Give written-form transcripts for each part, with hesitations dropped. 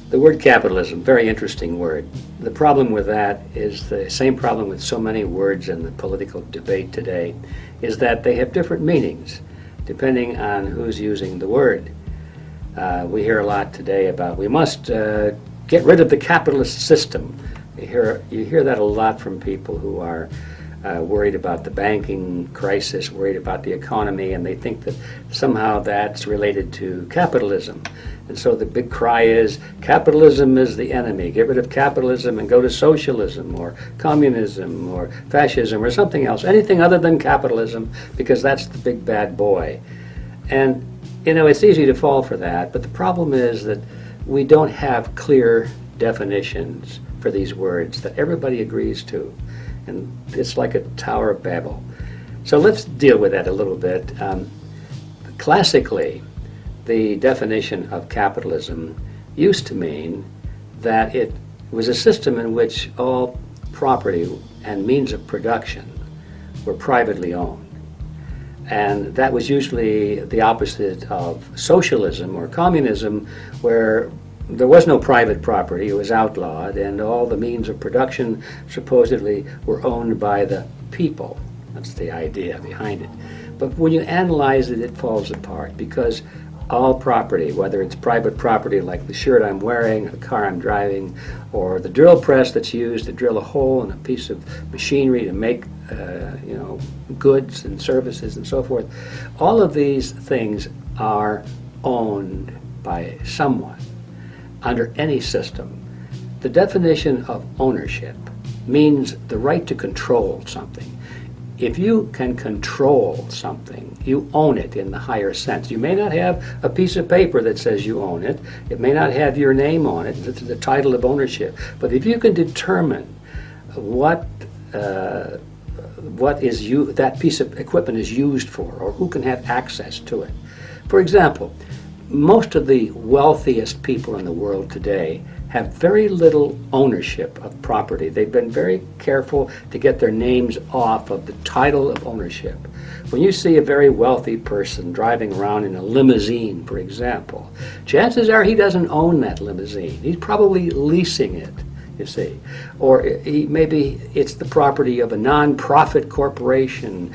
The word capitalism, very interesting word. The problem with that is the same problem with so many words in the political debate today, is that they have different meanings depending on who's using the word. We hear a lot today about we must get rid of the capitalist system. You hear that a lot from people who are worried about the banking crisis, worried about the economy, and they think that somehow that's related to capitalism. And so the big cry is, capitalism is the enemy. Get rid of capitalism and go to socialism or communism or fascism or something else, anything other than capitalism, because that's the big bad boy. And, it's easy to fall for that, but the problem is that we don't have clear definitions for these words that everybody agrees to. And it's like a Tower of Babel. So let's deal with that a little bit. Classically, the definition of capitalism used to mean that it was a system in which all property and means of production were privately owned. And that was usually the opposite of socialism or communism, where there was no private property, it was outlawed, and all the means of production supposedly were owned by the people. That's the idea behind it. But when you analyze it, it falls apart, because all property, whether it's private property like the shirt I'm wearing, the car I'm driving, or the drill press that's used to drill a hole in a piece of machinery to make goods and services and so forth, all of these things are owned by someone under any system. The definition of ownership means the right to control something. If you can control something, you own it in the higher sense. You may not have a piece of paper that says you own it. It may not have your name on it. It's the title of ownership. But if you can determine what that piece of equipment is used for, or who can have access to it. For example, most of the wealthiest people in the world today have very little ownership of property. They've been very careful to get their names off of the title of ownership. When you see a very wealthy person driving around in a limousine, for example, chances are he doesn't own that limousine. He's probably leasing it, you see. Or maybe it's the property of a non-profit corporation,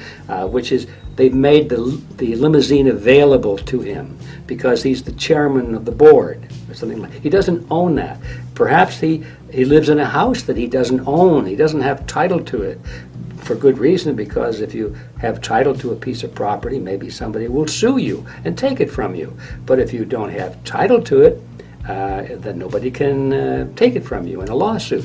which is they've made the limousine available to him because he's the chairman of the board or something like that. He doesn't own that. Perhaps he lives in a house that he doesn't own. He doesn't have title to it, for good reason, because if you have title to a piece of property, maybe somebody will sue you and take it from you. But if you don't have title to it, then nobody can take it from you in a lawsuit.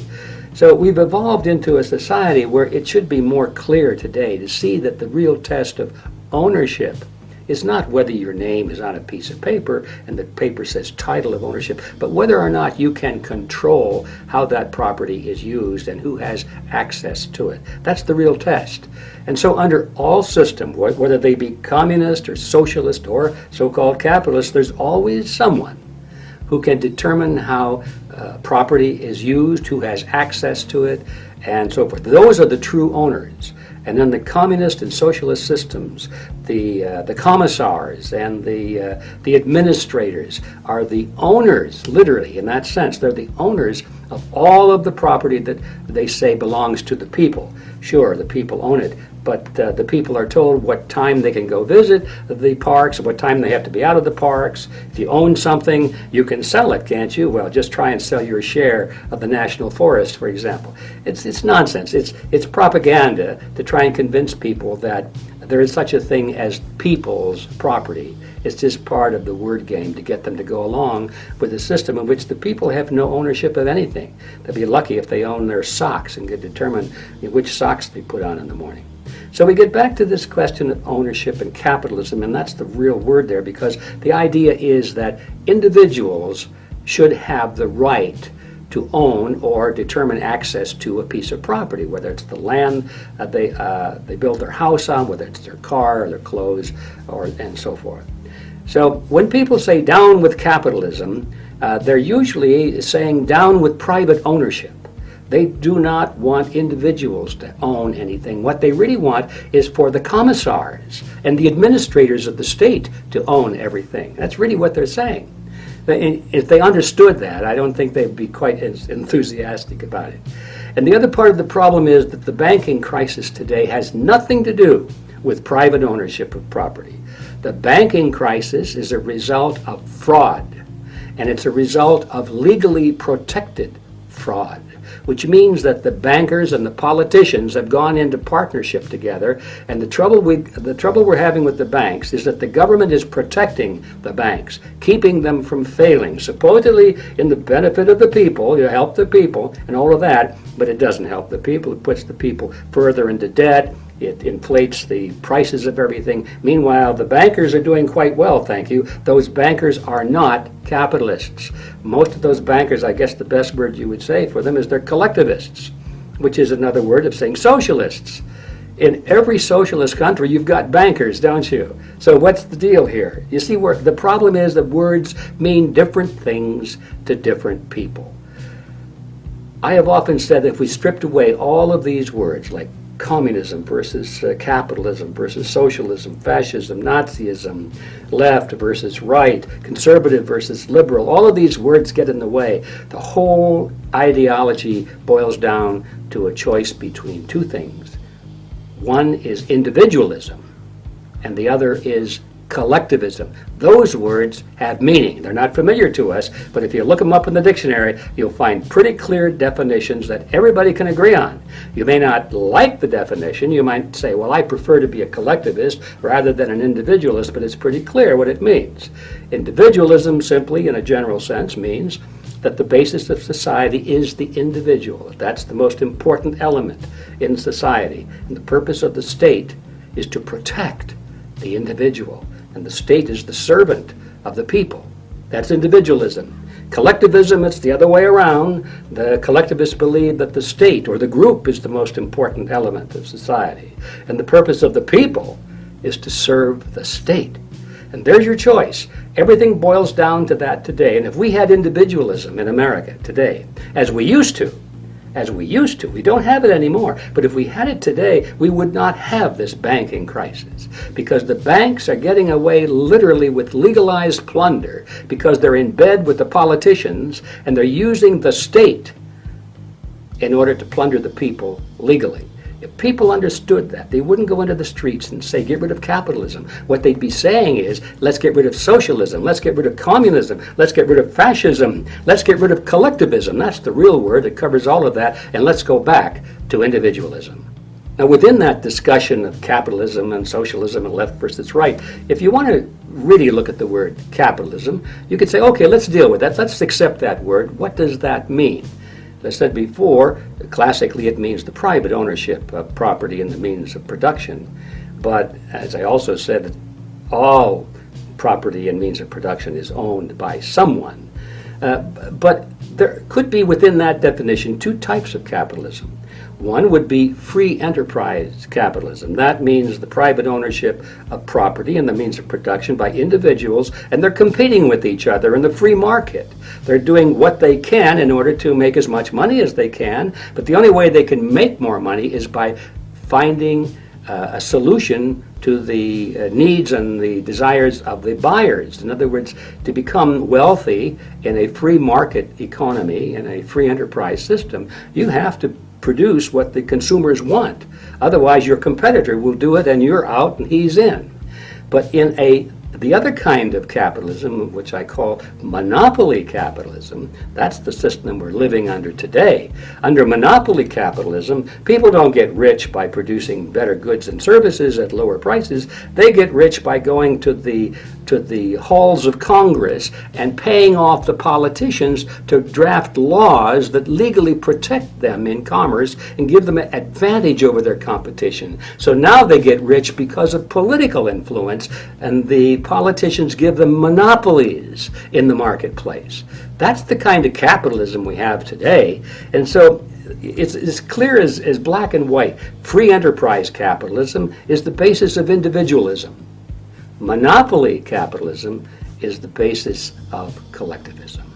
So we've evolved into a society where it should be more clear today to see that the real test of ownership is not whether your name is on a piece of paper and the paper says title of ownership, but whether or not you can control how that property is used and who has access to it. That's the real test. And so under all systems, whether they be communist or socialist or so-called capitalist, there's always someone who can determine how property is used, who has access to it, and so forth. Those are the true owners. And then the communist and socialist systems, the commissars and the administrators are the owners, literally, in that sense. They're the owners of all of the property that they say belongs to the people. Sure, the people own it, but the people are told what time they can go visit the parks, what time they have to be out of the parks. If you own something, you can sell it, can't you? Well, just try and sell your share of the national forest, for example. It's nonsense. It's propaganda to try and convince people that there is such a thing as people's property. It's just part of the word game to get them to go along with a system in which the people have no ownership of anything. They'll be lucky if they own their socks and can determine which socks they put on in the morning. So we get back to this question of ownership and capitalism, and that's the real word there, because the idea is that individuals should have the right to own or determine access to a piece of property, whether it's the land they build their house on, whether it's their car or their clothes, and so forth. So when people say down with capitalism, they're usually saying down with private ownership. They do not want individuals to own anything. What they really want is for the commissars and the administrators of the state to own everything. That's really what they're saying. If they understood that, I don't think they'd be quite as enthusiastic about it. And the other part of the problem is that the banking crisis today has nothing to do with private ownership of property. The banking crisis is a result of fraud, and it's a result of legally protected fraud, which means that the bankers and the politicians have gone into partnership together, and the trouble we're having with the banks is that the government is protecting the banks, keeping them from failing, supposedly in the benefit of the people, you help the people and all of that, but it doesn't help the people. It puts the people further into debt. It inflates the prices of everything. Meanwhile, the bankers are doing quite well, thank you. Those bankers are not capitalists. Most of those bankers, I guess the best word you would say for them is they're collectivists, which is another word of saying socialists. In every socialist country, you've got bankers, don't you? So what's the deal here? You see, where the problem is that words mean different things to different people. I have often said that if we stripped away all of these words, like communism versus capitalism versus socialism, fascism, Nazism, left versus right, conservative versus liberal, all of these words get in the way. The whole ideology boils down to a choice between two things. One is individualism, and the other is collectivism. Those words have meaning. They're not familiar to us, but if you look them up in the dictionary, you'll find pretty clear definitions that everybody can agree on. You may not like the definition. You might say, well, I prefer to be a collectivist rather than an individualist, but it's pretty clear what it means. Individualism, simply in a general sense, means that the basis of society is the individual. That's the most important element in society. And the purpose of the state is to protect the individual. And the state is the servant of the people. That's individualism. Collectivism, it's the other way around. The collectivists believe that the state or the group is the most important element of society. And the purpose of the people is to serve the state. And there's your choice. Everything boils down to that today. And if we had individualism in America today, as we used to, we don't have it anymore, but if we had it today, we would not have this banking crisis, because the banks are getting away literally with legalized plunder because they're in bed with the politicians and they're using the state in order to plunder the people legally. If people understood that, they wouldn't go into the streets and say, get rid of capitalism. What they'd be saying is, let's get rid of socialism, let's get rid of communism, let's get rid of fascism, let's get rid of collectivism. That's the real word that covers all of that, and let's go back to individualism. Now, within that discussion of capitalism and socialism and left versus right, if you want to really look at the word capitalism, you could say, okay, let's deal with that. Let's accept that word. What does that mean? As I said before, classically it means the private ownership of property and the means of production. But as I also said, all property and means of production is owned by someone. But there could be within that definition two types of capitalism. One would be free enterprise capitalism. That means the private ownership of property and the means of production by individuals, and they're competing with each other in the free market. They're doing what they can in order to make as much money as they can, but the only way they can make more money is by finding a solution to the needs and the desires of the buyers. In other words, to become wealthy in a free market economy, in a free enterprise system, you have to produce what the consumers want. Otherwise, your competitor will do it and you're out and he's in. But in the other kind of capitalism, which I call monopoly capitalism, that's the system we're living under today. Under monopoly capitalism, people don't get rich by producing better goods and services at lower prices. They get rich by going to the halls of Congress and paying off the politicians to draft laws that legally protect them in commerce and give them an advantage over their competition. So now they get rich because of political influence, and the politicians give them monopolies in the marketplace. That's the kind of capitalism we have today. And so it's as clear as black and white. Free enterprise capitalism is the basis of individualism. Monopoly capitalism is the basis of collectivism.